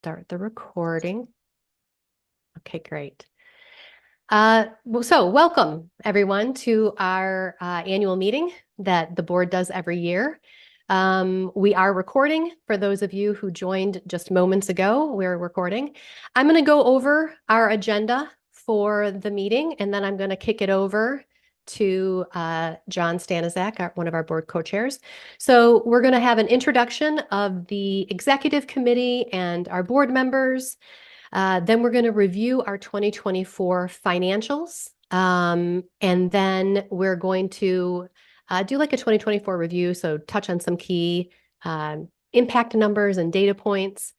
start the recording. Okay, great. So welcome everyone to our annual meeting that the board does every year. We are recording. For those of you who joined just moments ago, we're recording. I'm going to go over our agenda for the meeting, and then I'm going to kick it over to John Stanizak, one of our board co-chairs. So we're going to have an introduction of the executive committee and our board members. Then we're going to review our 2024 financials. And then we're going to do like a 2024 review, so touch on some key impact numbers and data points.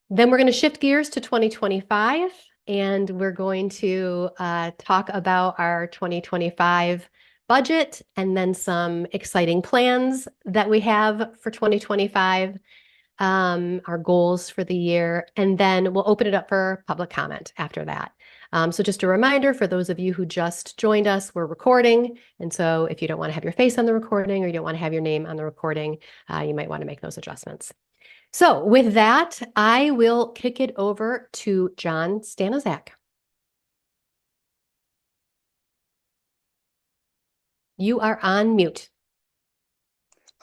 Then we're going to shift gears to 2025, and we're going to talk about our 2025 budget and then some exciting plans that we have for 2025. Our goals for the year, and then we'll open it up for public comment after that. So just a reminder for those of you who just joined us, we're recording. And so if you don't want to have your face on the recording or you don't want to have your name on the recording, you might want to make those adjustments. So with that, I will kick it over to John Stanizak. You are on mute.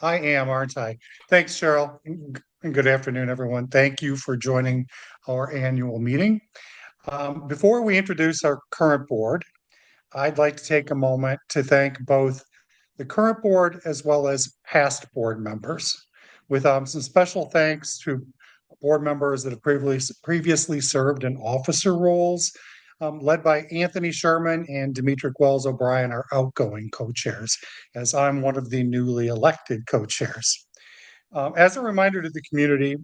I am, aren't I? Thanks, Cheryl. And good afternoon, everyone. Thank you for joining our annual meeting. Before we introduce our current board, I'd like to take a moment to thank both the current board as well as past board members, with some special thanks to board members that have previously served in officer roles, led by Anthony Sherman and Demetric Wells O'Brien, our outgoing co-chairs, as I'm one of the newly elected co-chairs. As a reminder to the community,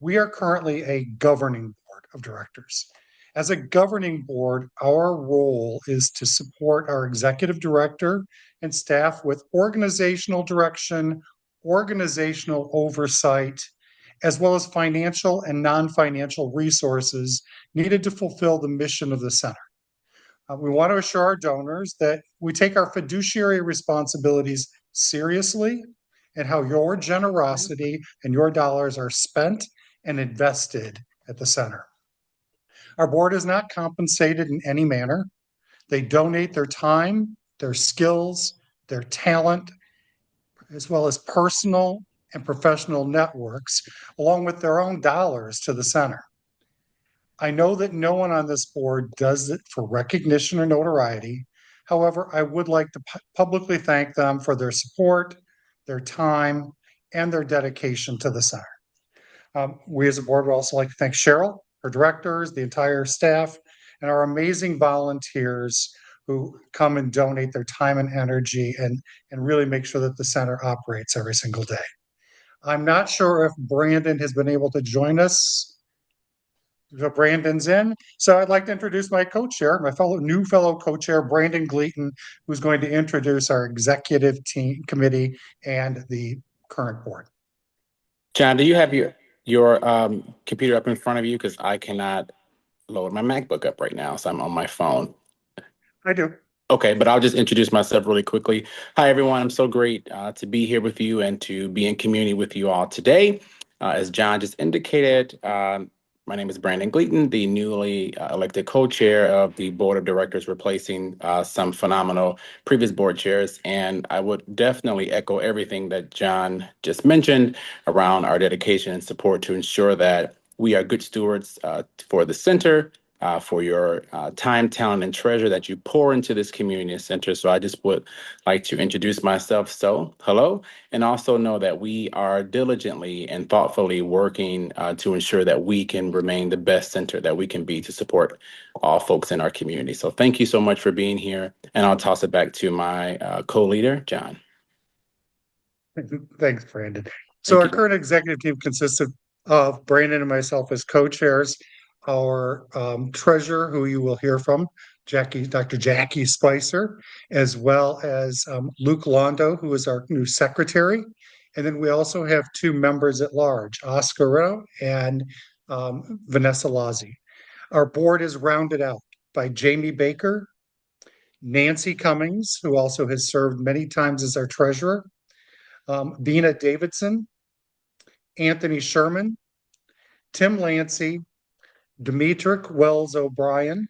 we are currently a governing board of directors. As a governing board, our role is to support our executive director and staff with organizational direction, organizational oversight, as well as financial and non-financial resources needed to fulfill the mission of the center. We want to assure our donors that we take our fiduciary responsibilities seriously and how your generosity and your dollars are spent and invested at the center. Our board is not compensated in any manner. They donate their time, their skills, their talent, as well as personal and professional networks, along with their own dollars to the center. I know that no one on this board does it for recognition or notoriety. However, I would like to publicly thank them for their support, their time, and their dedication to the center. We as a board would also like to thank Cheryl, her directors, the entire staff, and our amazing volunteers who come and donate their time and energy and really make sure that the center operates every single day. I'm not sure if Brandon has been able to join us. So Brandon's in. So I'd like to introduce my co-chair, my new fellow co-chair, Brandon Gleaton, who's going to introduce our executive team committee and the current board. John, do you have your computer up in front of you? Because I cannot load my MacBook up right now, so I'm on my phone. I do. Okay, but I'll just introduce myself really quickly. Hi, everyone. I'm so great to be here with you and to be in community with you all today. As John just indicated, my name is Brandon Gleaton, the newly elected co-chair of the board of directors, replacing some phenomenal previous board chairs. And I would definitely echo everything that John just mentioned around our dedication and support to ensure that we are good stewards for the center, for your time, talent, and treasure that you pour into this community center. So I just would like to introduce myself. So hello, and also know that we are diligently and thoughtfully working to ensure that we can remain the best center that we can be to support all folks in our community. So thank you so much for being here. And I'll toss it back to my co-leader, John. Thanks, Brandon. So our current executive team consists of Brandon and myself as co-chairs. Our treasurer, who you will hear from, Dr. Jackie Spicer, as well as Luke Londo, who is our new secretary. And then we also have two members at large, Oscar Rao and Vanessa Lazzi. Our board is rounded out by Jamie Baker, Nancy Cummings, who also has served many times as our treasurer, Bina Davidson, Anthony Sherman, Tim Lancy, Demetric Wells O'Brien,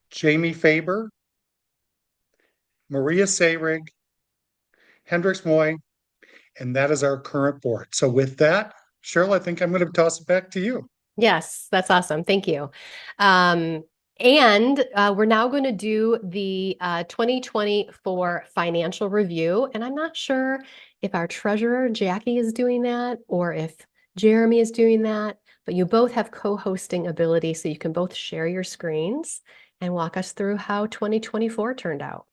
Jamie Faber, Maria Sayrig, Hendricks Moy, and that is our current board. So with that, Cheryl, I think I'm going to toss it back to you. Yes, that's awesome. Thank you. Um, and we're now going to do the 2024 financial review. And I'm not sure if our treasurer, Jackie, is doing that or if Jeremy is doing that, but you both have co-hosting ability, so you can both share your screens and walk us through how 2024 turned out.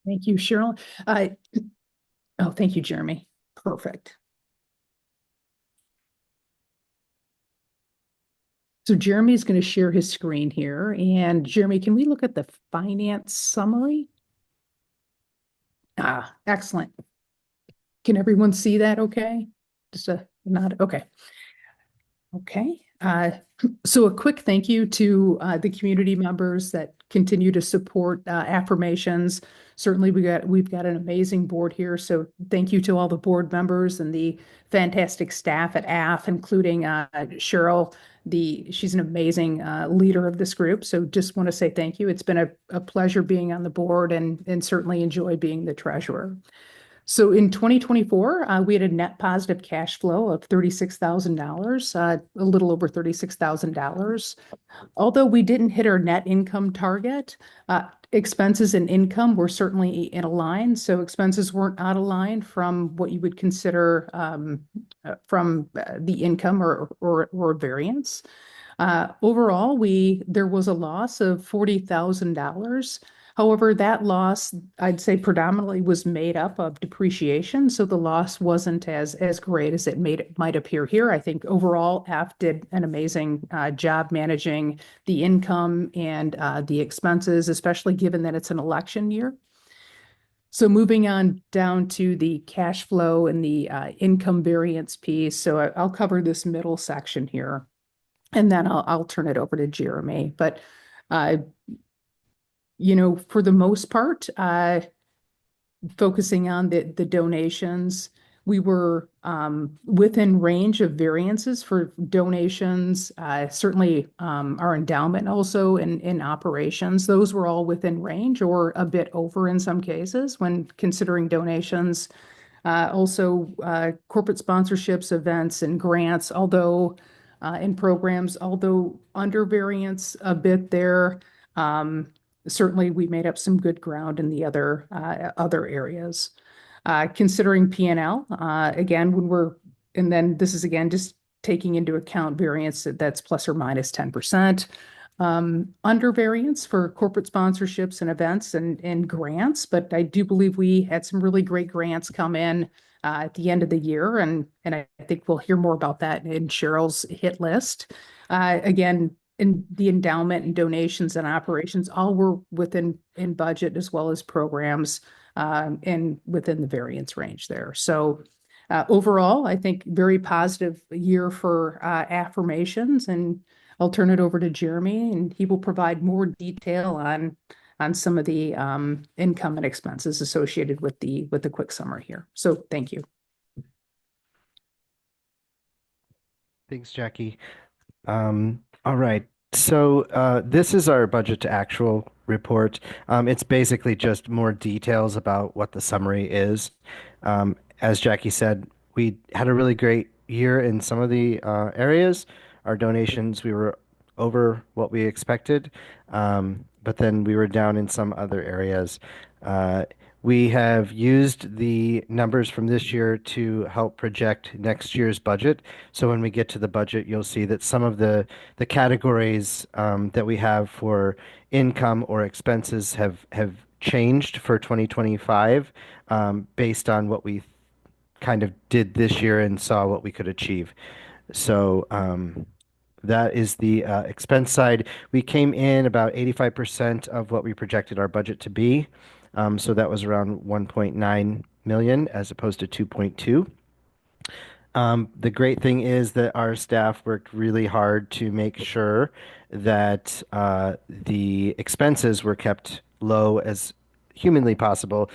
Thank you, Cheryl. Oh, thank you, Jeremy. Perfect. So Jeremy's going to share his screen here. And Jeremy, can we look at the finance summary? Ah, excellent. Can everyone see that okay? Just a nod. Okay. Okay. So a quick thank you to the community members that continue to support Affirmations. Certainly, we've got an amazing board here. So thank you to all the board members and the fantastic staff at AF, including Cheryl. She's an amazing leader of this group. So just want to say thank you. It's been a pleasure being on the board and certainly enjoy being the treasurer. So in 2024, we had a net positive cash flow of $36,000, a little over $36,000. Although we didn't hit our net income target, expenses and income were certainly in a line. So expenses weren't out of line from what you would consider from the income or variance. Overall, there was a loss of $40,000. However, that loss, I'd say predominantly was made up of depreciation. So the loss wasn't as great as it might appear here. I think overall, F did an amazing job managing the income and the expenses, especially given that it's an election year. So moving on down to the cash flow and the income variance piece. So I'll cover this middle section here, and then I'll turn it over to Jeremy. But for the most part, focusing on the donations, we were within range of variances for donations. Certainly, our endowment also in operations, those were all within range or a bit over in some cases when considering donations. Also, corporate sponsorships, events, and grants, although in programs, although under variance a bit there. Certainly, we made up some good ground in the other areas. Considering P&L, again, and then this is again just taking into account variance that's plus or minus 10%. Under variance for corporate sponsorships and events and grants, but I do believe we had some really great grants come in at the end of the year, and I think we'll hear more about that in Cheryl's hit list. Again, in the endowment and donations and operations, all were within budget as well as programs and within the variance range there. So overall, I think very positive year for Affirmations, and I'll turn it over to Jeremy, and he will provide more detail on some of the income and expenses associated with the quick summary here. So thank you. Thanks, Jackie. All right. So this is our budget to actual report. It's basically just more details about what the summary is. As Jackie said, we had a really great year in some of the areas. Our donations, we were over what we expected, but then we were down in some other areas. We have used the numbers from this year to help project next year's budget. So when we get to the budget, you'll see that some of the categories that we have for income or expenses have changed for 2025 based on what we kind of did this year and saw what we could achieve. So that is the expense side. We came in about 85% of what we projected our budget to be. So that was around 1.9 million as opposed to 2.2. The great thing is that our staff worked really hard to make sure that the expenses were kept low as humanly possible.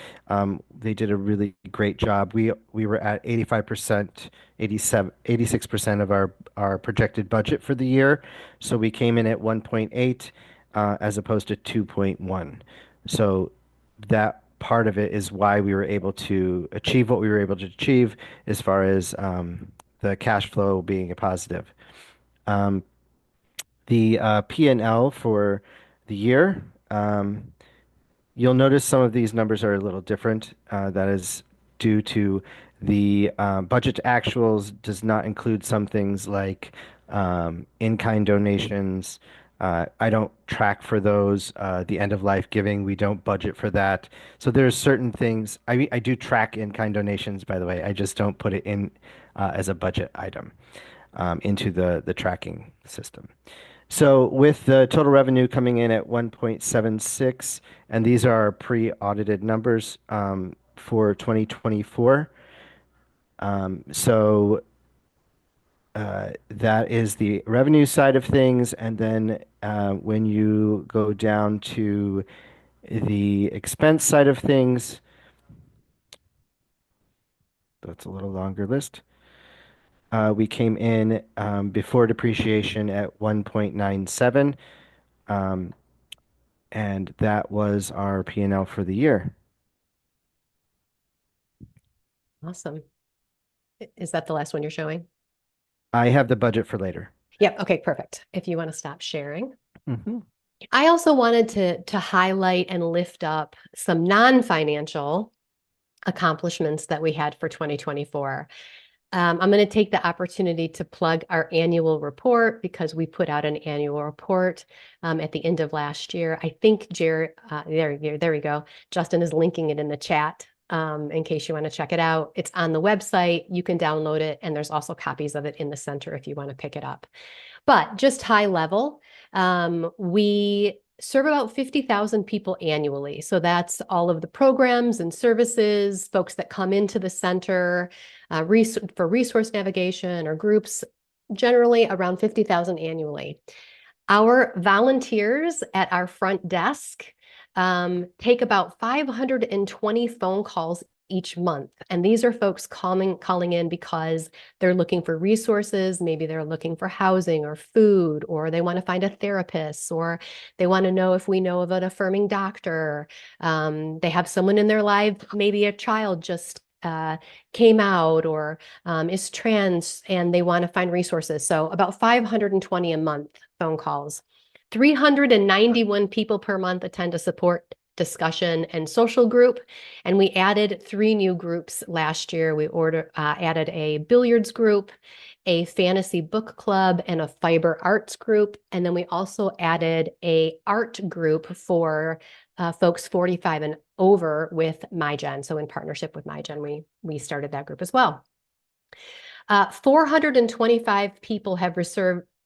They did a really great job. We were at 85%, 86% of our projected budget for the year. So we came in at 1.8 as opposed to 2.1. So that part of it is why we were able to achieve what we were able to achieve as far as the cash flow being a positive. Um, the P&L for the year. You'll notice some of these numbers are a little different. That is due to the budget to actuals does not include some things like in-kind donations. I don't track for those. The end of life giving, we don't budget for that. So there's certain things. I do track in-kind donations, by the way. I just don't put it in as a budget item into the tracking system. So with the total revenue coming in at 1.76, and these are our pre-audited numbers for 2024. That is the revenue side of things. And then when you go down to the expense side of things, that's a little longer list. We came in before depreciation at 1.97. Um, and that was our P&L for the year. Awesome. Is that the last one you're showing? I have the budget for later. Yep. Okay, perfect. If you want to stop sharing. Mm-hmm. I also wanted to highlight and lift up some non-financial accomplishments that we had for 2024. I'm going to take the opportunity to plug our annual report because we put out an annual report at the end of last year. I think Jared, there we go. Justin is linking it in the chat in case you want to check it out. It's on the website. You can download it, and there's also copies of it in the center if you want to pick it up. But just high level, we serve about 50,000 people annually. So that's all of the programs and services, folks that come into the center for resource navigation or groups, generally around 50,000 annually. Our volunteers at our front desk take about 520 phone calls each month. And these are folks calling in because they're looking for resources. Maybe they're looking for housing or food, or they want to find a therapist, or they want to know if we know of an affirming doctor. They have someone in their life, maybe a child just came out or is trans, and they want to find resources. So about 520 a month phone calls. 391 people per month attend a support discussion and social group. And we added 3 new groups last year. We added a billiards group, a fantasy book club, and a fiber arts group. And then we also added a art group for folks 45 and over with MyGen. So in partnership with MyGen, we started that group as well. 425 people have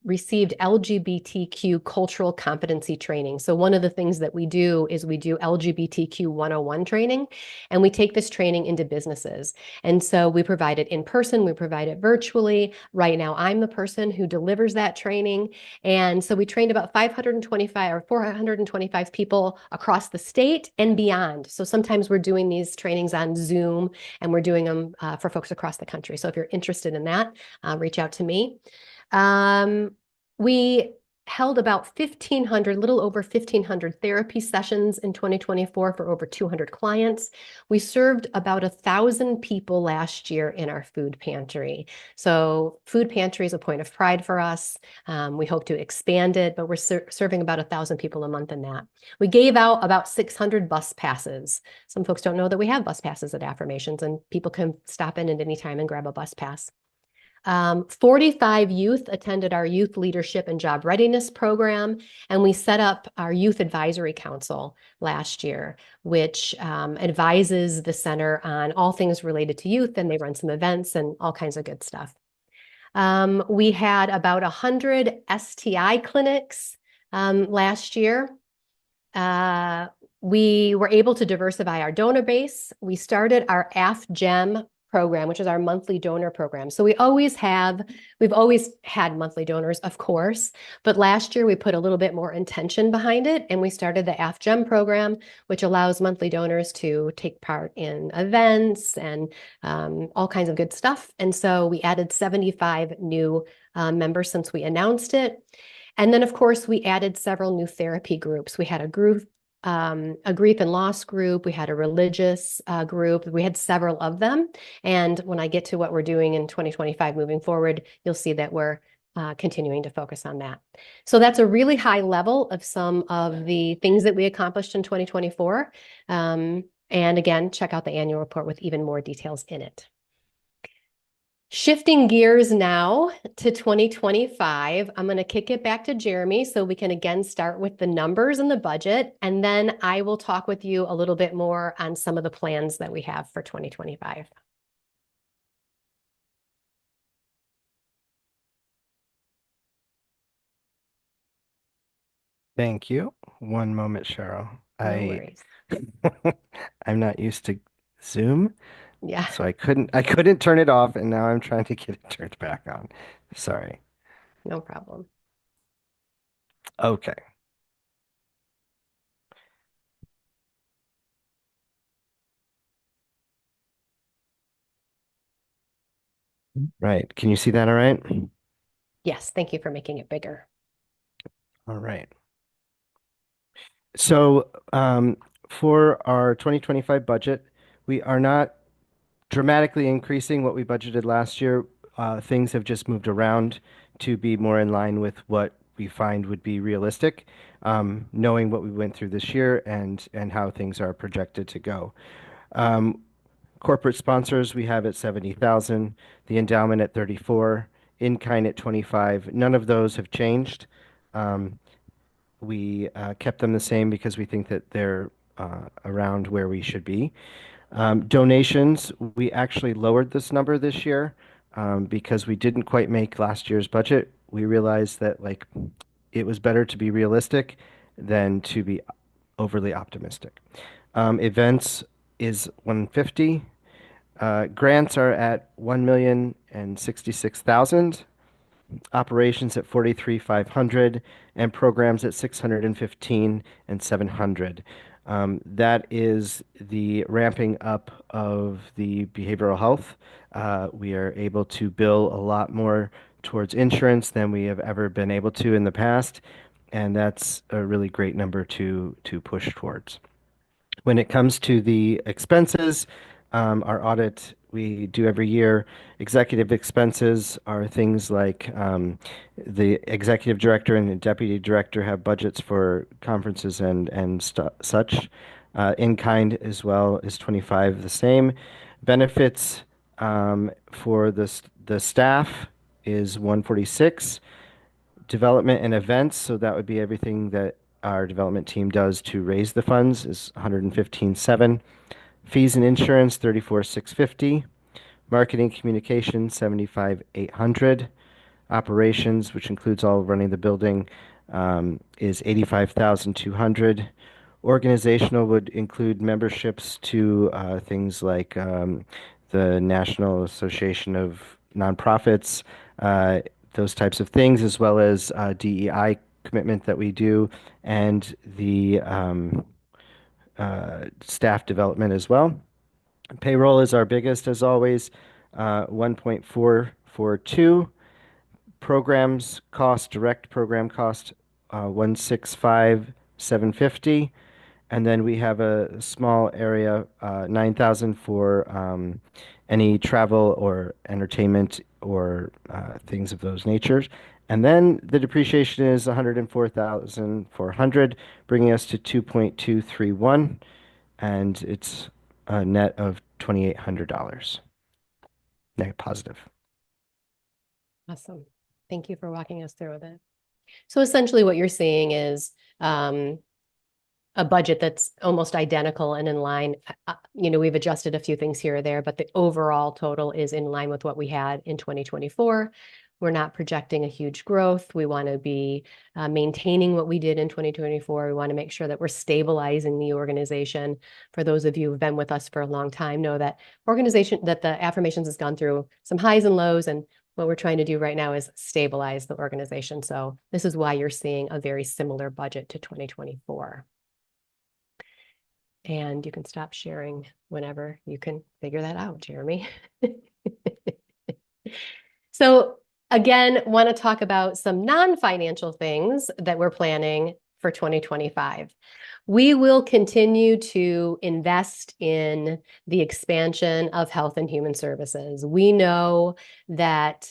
received LGBTQ cultural competency training. So one of the things that we do is we do LGBTQ 101 training, and we take this training into businesses. And so we provide it in person, we provide it virtually. Right now, I'm the person who delivers that training. And so we trained about 525 or 425 people across the state and beyond. So sometimes we're doing these trainings on Zoom, and we're doing them for folks across the country. So if you're interested in that, reach out to me. We held about 1,500, little over 1,500 therapy sessions in 2024 for over 200 clients. We served about 1,000 people last year in our food pantry. So food pantry is a point of pride for us. We hope to expand it, but we're serving about 1,000 people a month in that. We gave out about 600 bus passes. Some folks don't know that we have bus passes at Affirmations, and people can stop in at any time and grab a bus pass. 45 youth attended our youth leadership and job readiness program, and we set up our youth advisory council last year, which advises the center on all things related to youth, and they run some events and all kinds of good stuff. We had about 100 STI clinics last year. We were able to diversify our donor base. We started our AFGEM program, which is our monthly donor program. So we've always had monthly donors, of course, but last year we put a little bit more intention behind it, and we started the AFGEM program, which allows monthly donors to take part in events and all kinds of good stuff. And so we added 75 new members since we announced it. And then, of course, we added several new therapy groups. We had a grief and loss group. We had a religious group. We had several of them. And when I get to what we're doing in 2025 moving forward, you'll see that we're continuing to focus on that. So that's a really high level of some of the things that we accomplished in 2024. And again, check out the annual report with even more details in it. Shifting gears now to 2025, I'm going to kick it back to Jeremy so we can again start with the numbers and the budget, and then I will talk with you a little bit more on some of the plans that we have for 2025. Thank you. One moment, Cheryl. No worries. I'm not used to Zoom, Yeah, so I couldn't turn it off, and now I'm trying to get it turned back on. Sorry. no problem. Okay. Right. Can you see that all right? Yes, thank you for making it bigger. All right. So, for our 2025 budget, we are not dramatically increasing what we budgeted last year. Things have just moved around to be more in line with what we find would be realistic, knowing what we went through this year and how things are projected to go. Corporate sponsors we have at 70,000, the endowment at 34, in kind at 25. None of those have changed. We kept them the same because we think that they're around where we should be. Donations, we actually lowered this number this year because we didn't quite make last year's budget. We realized that like it was better to be realistic than to be overly optimistic. Events is 150. Grants are at 1,066,000. Operations at 43,500, and programs at 615 and 700. That is the ramping up of the behavioral health. We are able to bill a lot more towards insurance than we have ever been able to in the past, and that's a really great number to push towards. When it comes to the expenses, our audit we do every year, executive expenses are things like the executive director and the deputy director have budgets for conferences and such. In kind as well is 25 the same. Benefits for the staff is 146. Development and events, so that would be everything that our development team does to raise the funds, is 115.7. Fees and insurance, 34,650. Marketing communication, 75,800. Operations, which includes all of running the building, is 85,200. Organizational would include memberships to things like the National Association of Nonprofits, those types of things, as well as DEI commitment that we do, and the staff development as well. Payroll is our biggest, as always, 1.442. Programs cost, direct program cost, 165,750. And then we have a small area, 9,000 for any travel or entertainment or things of those natures. And then the depreciation is 104,400, bringing us to 2.231, and it's a net of $2,800. Net positive. Awesome. Thank you for walking us through it. So essentially what you're seeing is a budget that's almost identical and in line. We've adjusted a few things here or there, but the overall total is in line with what we had in 2024. We're not projecting a huge growth. We want to be maintaining what we did in 2024. We want to make sure that we're stabilizing the organization. For those of you who've been with us for a long time, know that the Affirmations has gone through some highs and lows, and what we're trying to do right now is stabilize the organization. So this is why you're seeing a very similar budget to 2024. And you can stop sharing whenever you can figure that out, Jeremy. So again, want to talk about some non-financial things that we're planning for 2025. We will continue to invest in the expansion of health and human services. We know that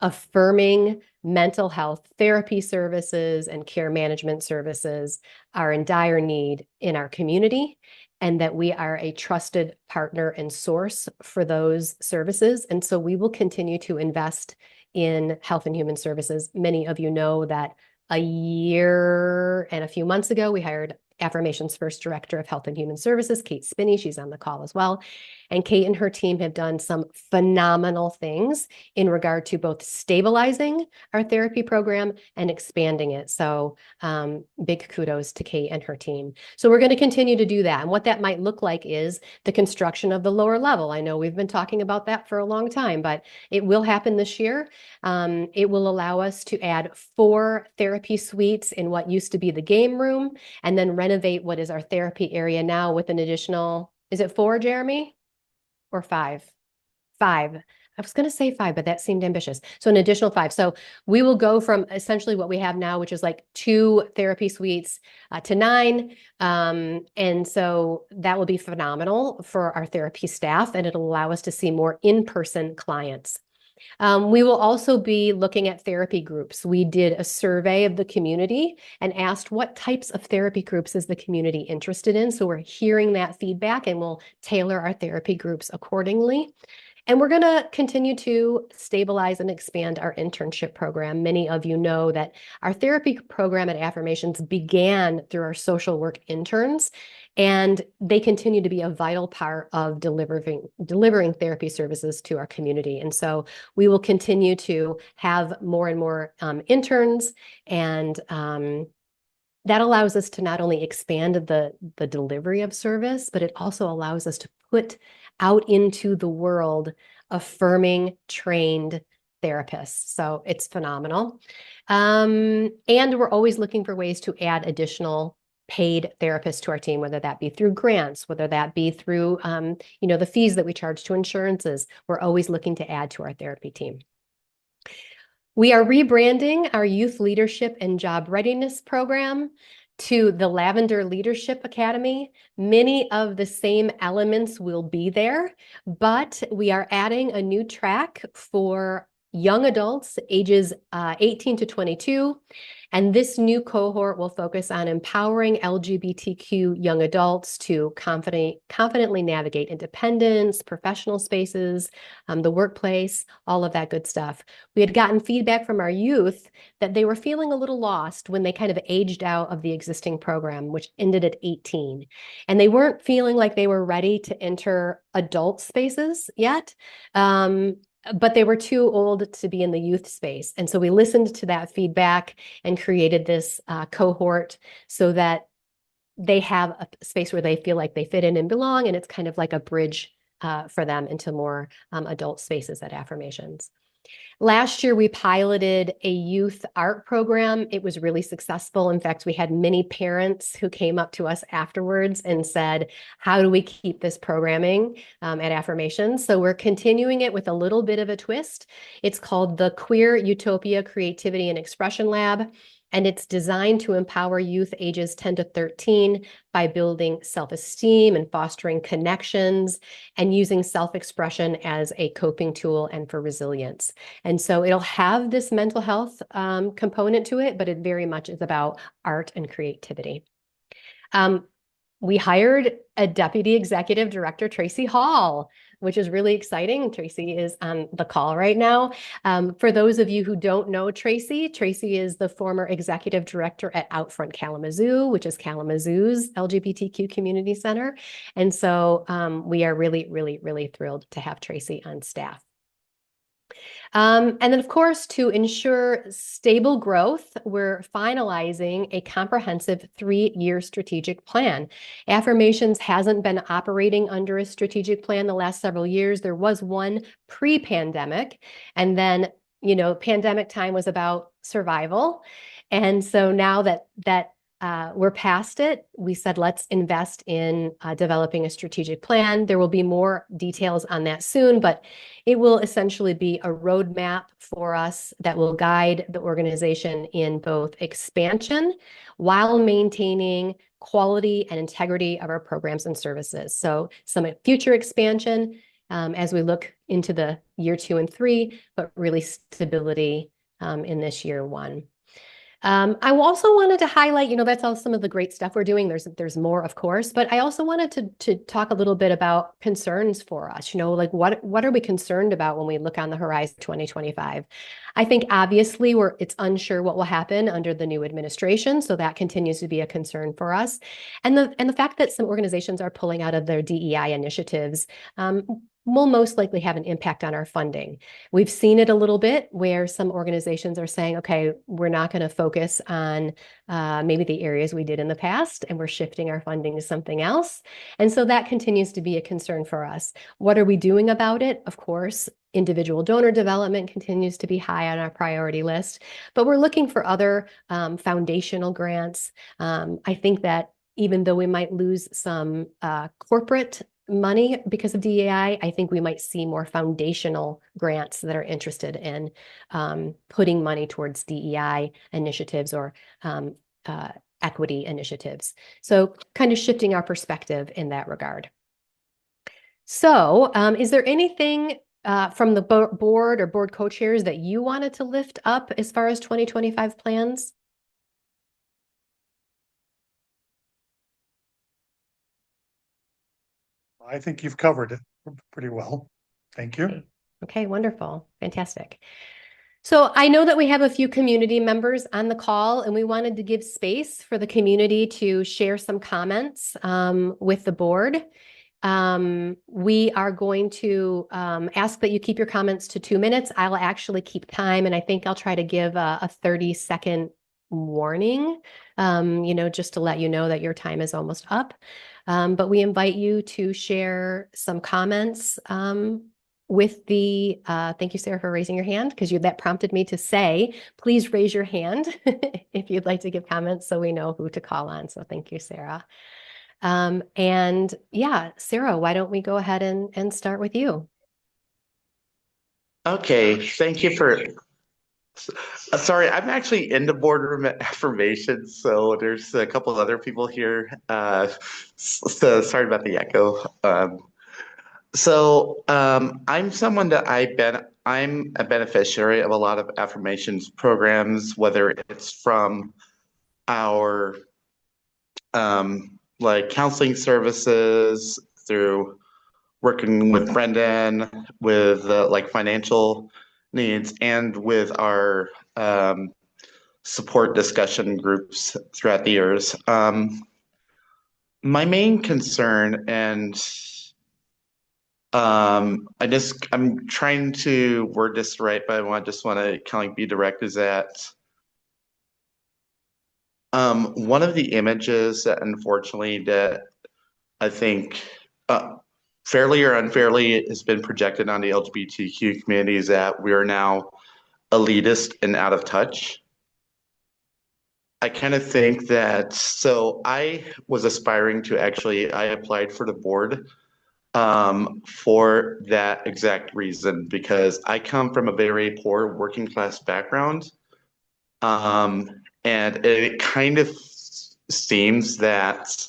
affirming mental health therapy services and care management services are in dire need in our community, and that we are a trusted partner and source for those services. And so we will continue to invest in health and human services. Many of you know that a year and a few months ago, we hired Affirmations' first director of health and human services, Kate Spinney. She's on the call as well. And Kate and her team have done some phenomenal things in regard to both stabilizing our therapy program and expanding it. So big kudos to Kate and her team. So we're going to continue to do that. And what that might look like is the construction of the lower level. I know we've been talking about that for a long time, but it will happen this year. It will allow us to add 4 therapy suites in what used to be the game room, and then renovate what is our therapy area now with an additional, is it 4, Jeremy? Or 5? 5. I was going to say 5, but that seemed ambitious. So an additional 5. So we will go from essentially what we have now, which is like 2 therapy suites to 9. And so that will be phenomenal for our therapy staff, and it'll allow us to see more in-person clients. We will also be looking at therapy groups. We did a survey of the community and asked what types of therapy groups is the community interested in. So we're hearing that feedback, and we'll tailor our therapy groups accordingly. And we're going to continue to stabilize and expand our internship program. Many of you know that our therapy program at Affirmations began through our social work interns, and they continue to be a vital part of delivering therapy services to our community. And so we will continue to have more and more interns, and that allows us to not only expand the delivery of service, but it also allows us to put out into the world affirming trained therapists. So it's phenomenal. And we're always looking for ways to add additional paid therapists to our team, whether that be through grants, whether that be through the fees that we charge to insurances. We're always looking to add to our therapy team. We are rebranding our Youth Leadership and Job Readiness program to the Lavender Leadership Academy. Many of the same elements will be there, but we are adding a new track for young adults ages 18 to 22. And this new cohort will focus on empowering LGBTQ young adults to confidently navigate independence, professional spaces, the workplace, all of that good stuff. We had gotten feedback from our youth that they were feeling a little lost when they kind of aged out of the existing program, which ended at 18. And they weren't feeling like they were ready to enter adult spaces yet. But they were too old to be in the youth space. And so we listened to that feedback and created this cohort so that they have a space where they feel like they fit in and belong. And it's kind of like a bridge for them into more adult spaces at Affirmations. Last year, we piloted a youth art program. It was really successful. In fact, we had many parents who came up to us afterwards and said, how do we keep this programming at Affirmations? So we're continuing it with a little bit of a twist. It's called the Queer Utopia Creativity and Expression Lab. And it's designed to empower youth ages 10 to 13 by building self-esteem and fostering connections and using self-expression as a coping tool and for resilience. And so it'll have this mental health component to it, but it very much is about art and creativity. We hired a deputy executive director, Tracy Hall, which is really exciting. Tracy is on the call right now. For those of you who don't know Tracy, Tracy is the former executive director at Outfront Kalamazoo, which is Kalamazoo's LGBTQ community center. And so we are really, really, really thrilled to have Tracy on staff. And then, of course, to ensure stable growth, we're finalizing a comprehensive 3-year strategic plan. Affirmations hasn't been operating under a strategic plan the last several years. There was one pre-pandemic, and then, pandemic time was about survival. And so now that we're past it, we said, let's invest in developing a strategic plan. There will be more details on that soon, but it will essentially be a roadmap for us that will guide the organization in both expansion while maintaining quality and integrity of our programs and services. So some future expansion as we look into the year 2 and 3, but really stability in this year 1. I also wanted to highlight, that's all some of the great stuff we're doing. There's more, of course, but I also wanted to talk a little bit about concerns for us. Like what are we concerned about when we look on the horizon 2025? I think obviously it's unsure what will happen under the new administration, so that continues to be a concern for us. And the fact that some organizations are pulling out of their DEI initiatives will most likely have an impact on our funding. We've seen it a little bit where some organizations are saying, okay, we're not going to focus on maybe the areas we did in the past, and we're shifting our funding to something else. And so that continues to be a concern for us. What are we doing about it? Of course, individual donor development continues to be high on our priority list, but we're looking for other foundational grants. I think that even though we might lose some corporate money because of DEI, I think we might see more foundational grants that are interested in putting money towards DEI initiatives or equity initiatives. So kind of shifting our perspective in that regard. So is there anything from the board or board co-chairs that you wanted to lift up as far as 2025 plans? I think you've covered it pretty well. Thank you. Okay, wonderful. Fantastic. So I know that we have a few community members on the call, and we wanted to give space for the community to share some comments with the board. We are going to ask that you keep your comments to 2 minutes. I'll actually keep time, and I think I'll try to give a 30-second warning, just to let you know that your time is almost up. But we invite you to share some comments with thank you, Sarah, for raising your hand, because that prompted me to say, please raise your hand if you'd like to give comments so we know who to call on. So thank you, Sarah. And yeah, Sarah, why don't we go ahead and start with you? Okay, thank you for. Sorry, I'm actually in the boardroom at Affirmations, so there's a couple of other people here. So sorry about the echo. I'm someone that I'm a beneficiary of a lot of Affirmations programs, whether it's from our like counseling services through working with Brendan with like financial needs and with our support discussion groups throughout the years. My main concern, and I'm trying to word this right, but just want to kind of be direct, is that one of the images that unfortunately that I think fairly or unfairly has been projected on the LGBTQ community is that we are now elitist and out of touch. I kind of think that, so I was aspiring to I applied for the board for that exact reason, because I come from a very poor working class background. And it kind of seems that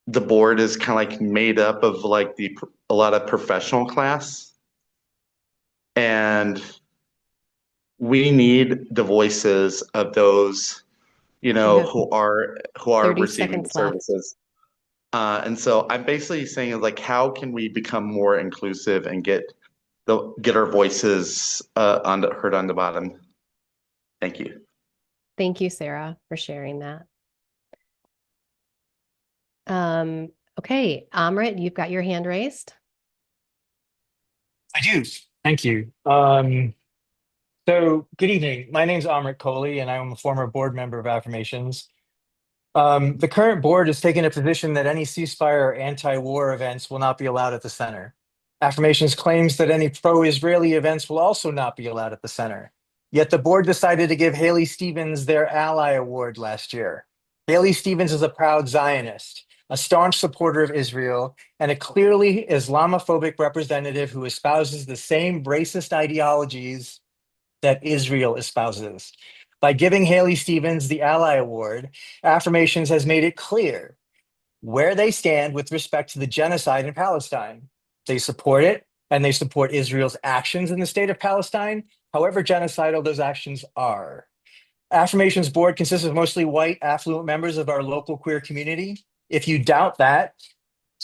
the board is kind of like made up of like a lot of professional class, and we need the voices of those, who are 30 receiving seconds left. services. And so I'm basically saying like, how can we become more inclusive and get our voices heard on the bottom? Thank you. Thank you, Sarah, for sharing that. Okay, Amrit, you've got your hand raised. I do. Thank you. So good evening. My name is Amrit Kohli, and I'm a former board member of Affirmations. The current board has taken a position that any ceasefire or anti-war events will not be allowed at the center. Affirmations claims that any pro-Israeli events will also not be allowed at the center. Yet the board decided to give Haley Stevens their Ally Award last year. Haley Stevens is a proud Zionist, a staunch supporter of Israel, and a clearly Islamophobic representative who espouses the same racist ideologies that Israel espouses. By giving Haley Stevens the Ally Award, Affirmations has made it clear where they stand with respect to the genocide in Palestine. They support it, and they support Israel's actions in the state of Palestine, however genocidal those actions are. Affirmations board consists of mostly white, affluent members of our local queer community. If you doubt that,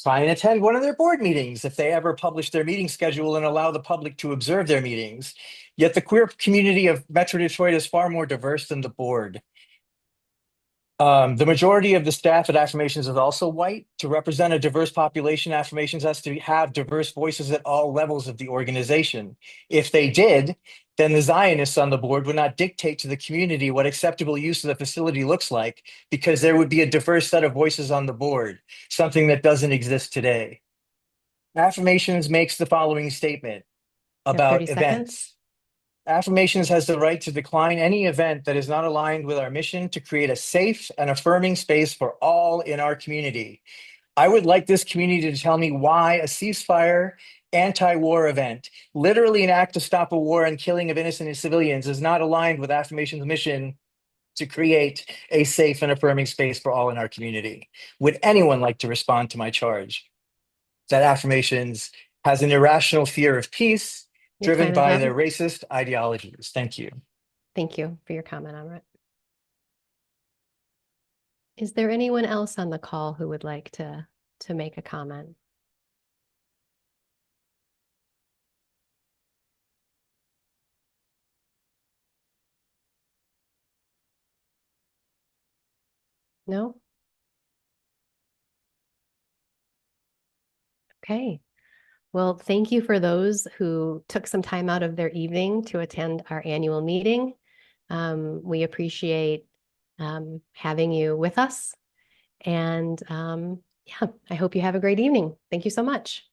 try and attend one of their board meetings if they ever publish their meeting schedule and allow the public to observe their meetings. Yet the queer community of Metro Detroit is far more diverse than the board. The majority of the staff at Affirmations is also white. To represent a diverse population, Affirmations has to have diverse voices at all levels of the organization. If they did, then the Zionists on the board would not dictate to the community what acceptable use of the facility looks like, because there would be a diverse set of voices on the board, something that doesn't exist today. Affirmations makes the following statement You have 30 about seconds. events. Affirmations has the right to decline any event that is not aligned with our mission to create a safe and affirming space for all in our community. I would like this community to tell me why a ceasefire anti-war event, literally an act to stop a war and killing of innocent civilians, is not aligned with Affirmations' mission to create a safe and affirming space for all in our community. Would anyone like to respond to my charge that Affirmations has an irrational fear of peace Your driven time is by up. their racist ideologies? Thank you. Thank you for your comment on it. Is there anyone else on the call who would like to make a comment? No? Okay. Well, thank you for those who took some time out of their evening to attend our annual meeting. We appreciate having you with us. And yeah, I hope you have a great evening. Thank you so much.